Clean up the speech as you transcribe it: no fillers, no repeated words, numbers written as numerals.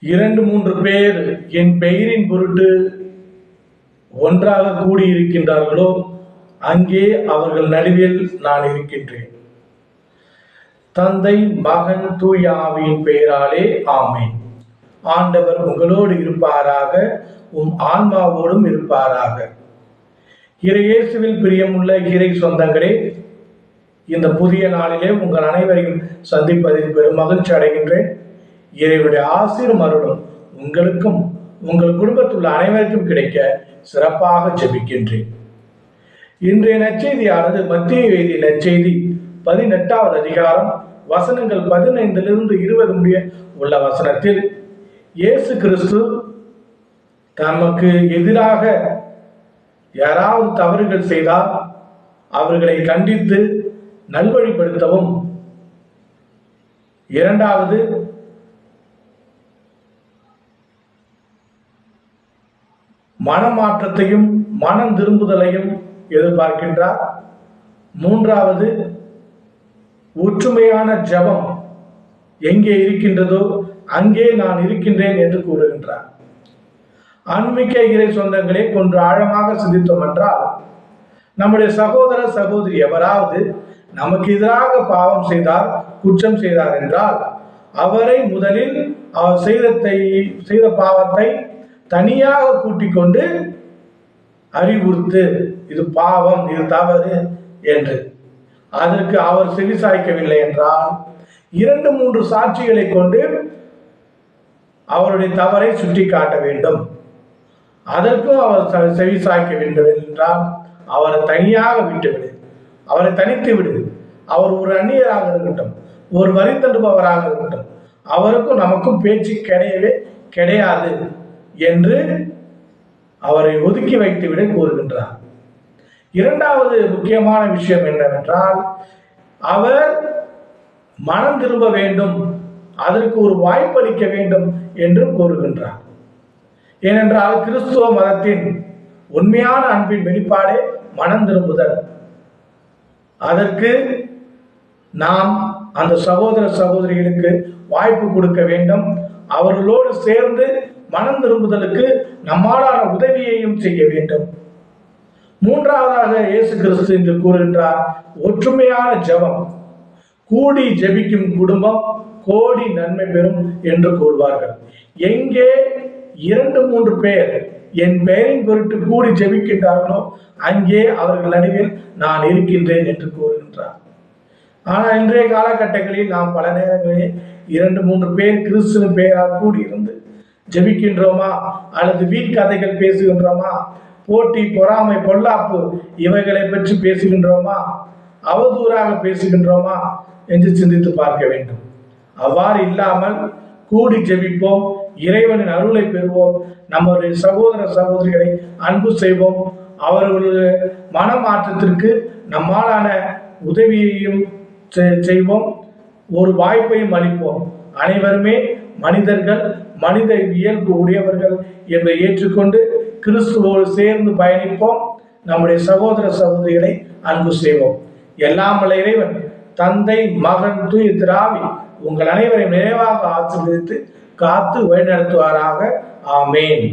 இரண்டு மூன்று பேர் என் பெயரின் பொருட்டு ஒன்றாக கூடியிருக்கின்றார்களோ அங்கே அவர்கள் நடுவில் நான் இருக்கின்றேன். தந்தை, மகன், தூய ஆவியின் பெயராலே ஆமென். ஆண்டவர் உங்களோடு இருப்பாராக, உம் ஆன்மாவோடும் இருப்பாராக. இறையேசுவில் பிரியமுள்ள இறை சொந்தங்களே, இந்த புதிய நாளிலே உங்கள் அனைவரையும் சந்திப்பதில் பெரும் மகிழ்ச்சி அடைகின்றேன். இறைவனுடைய ஆசீரும் அருளும் உங்களுக்கும் உங்கள் குடும்பத்தில் உள்ள அனைவருக்கும் கிடைக்க சிறப்பாக ஜெபிக்கின்றேன். இன்றைய நற்செய்தியானது மத்திய எழுதிய நற்செய்தி 18வது அதிகாரம் வசனங்கள் 15 20 முடிய உள்ள வசனத்தில் இயேசு கிறிஸ்து தமக்கு எதிராக யாராவது தவறுகள் செய்தால் அவர்களை கண்டித்து நல்வழிப்படுத்தவும், இரண்டாவது மனமாற்றத்தையும் மனம் திரும்புதலையும் எதிர்பார்க்கின்றார். மூன்றாவது ஒற்றுமையான ஜெபம் எங்கே இருக்கின்றதோ அங்கே நான் இருக்கின்றேன் என்று கூறுகின்றார். ஆன்மீக இறை சொந்தங்களே, கொன்று ஆழமாக சிந்தித்தோம் என்றால், நம்முடைய சகோதர சகோதரி எவராவது நமக்கு எதிராக பாவம் செய்தார், குற்றம் செய்தார் என்றால் அவரை முதலில் அவர் செய்த பாவத்தை தனியாக கூட்டிக் கொண்டு அறிவுறுத்து, இது பாவம், இது தவறு என்று. அதற்கு அவர் செவிசாய்க்கவில்லை என்றால் 2-3 சாட்சிகளை கொண்டு அவருடைய தவறை சுட்டி காட்ட வேண்டும். அதற்கும் அவர் செவிசாய்க்க வேண்டும் என்றால் அவரை தனியாக விட்டுவிடு, அவரை தனித்து விடு. அவர் ஒரு அந்நியராக இருக்கட்டும், ஒரு வரி தண்டுபவராக இருக்கட்டும், அவருக்கும் நமக்கும் பேச்சு கிடையவே கிடையாது என்று அவரை ஒதுக்கி வைத்துவிட கூறுகின்றார். இரண்டாவது முக்கியமான விஷயம் என்னவென்றால், அவர் மனம் திரும்ப வேண்டும், அதற்கு ஒரு வாய்ப்பளிக்க வேண்டும் என்று கூறுகின்றார். ஏனென்றால் கிறிஸ்துவ மதத்தின் உண்மையான அன்பின் வெளிப்பாடே மனம் திரும்புதல். அதற்கு நாம் அந்த சகோதர சகோதரிகளுக்கு வாய்ப்பு கொடுக்க வேண்டும். அவர்களோடு சேர்ந்து மனம் திரும்புதலுக்கு நம்மாலான உதவியையும் செய்ய வேண்டும். மூன்றாவதாக இயேசு கிறிஸ்து என்று கூறுகின்றார், ஒற்றுமையான ஜெபம். கூடி ஜெபிக்கும் குடும்பம் கோடி நன்மை பெறும் என்று கூறுவார்கள். எங்கே 2-3 பேர் என் பெயரின் பொருட்டு கூடி ஜெபிக்கின்றார்களோ அங்கே அவர்கள் நடுவில் நான் இருக்கின்றேன் என்று கூறுகின்றார். ஆனால் இன்றைய காலகட்டங்களில் நாம் பல நேரங்களில் 2-3 பேர் கிறிஸ்துவின் பெயரால் கூடியிருந்து ஜெபிக்கின்றோமா, அல்லது வீண் கதைகள் பேசுகின்றோமா, போட்டி, பொறாமை, பொல்லாப்பு இவைகளை பற்றி பேசுகின்றோமா, அவதூறாக பேசுகின்றோமா என்று சிந்தித்து பார்க்க வேண்டும். அவ்வாறு இல்லாமல் கூடி ஜெபிப்போம், இறைவனின் அருளை பெறுவோம், நம்முடைய சகோதர சகோதரிகளை அன்பு செய்வோம், அவர்களுடைய மனமாற்றத்திற்கு நம்மாலான உதவியையும் செய்வோம், ஒரு வாய்ப்பையும் அளிப்போம். அனைவருமே மனிதர்கள், மனித இயல்பு உடையவர்கள் என்பதை ஏற்றுக்கொண்டு கிறிஸ்துவோடு சேர்ந்து பயணிப்போம். நம்முடைய சகோதர சகோதரிகளை அன்பு செய்வோம். எல்லாம் வல்ல இறைவன் தந்தை, மகன், தூய திராவி உங்கள் அனைவரையும் நிறைவாக ஆசீர்வதித்து காத்து வழிநடத்துவாராக. ஆமேன்.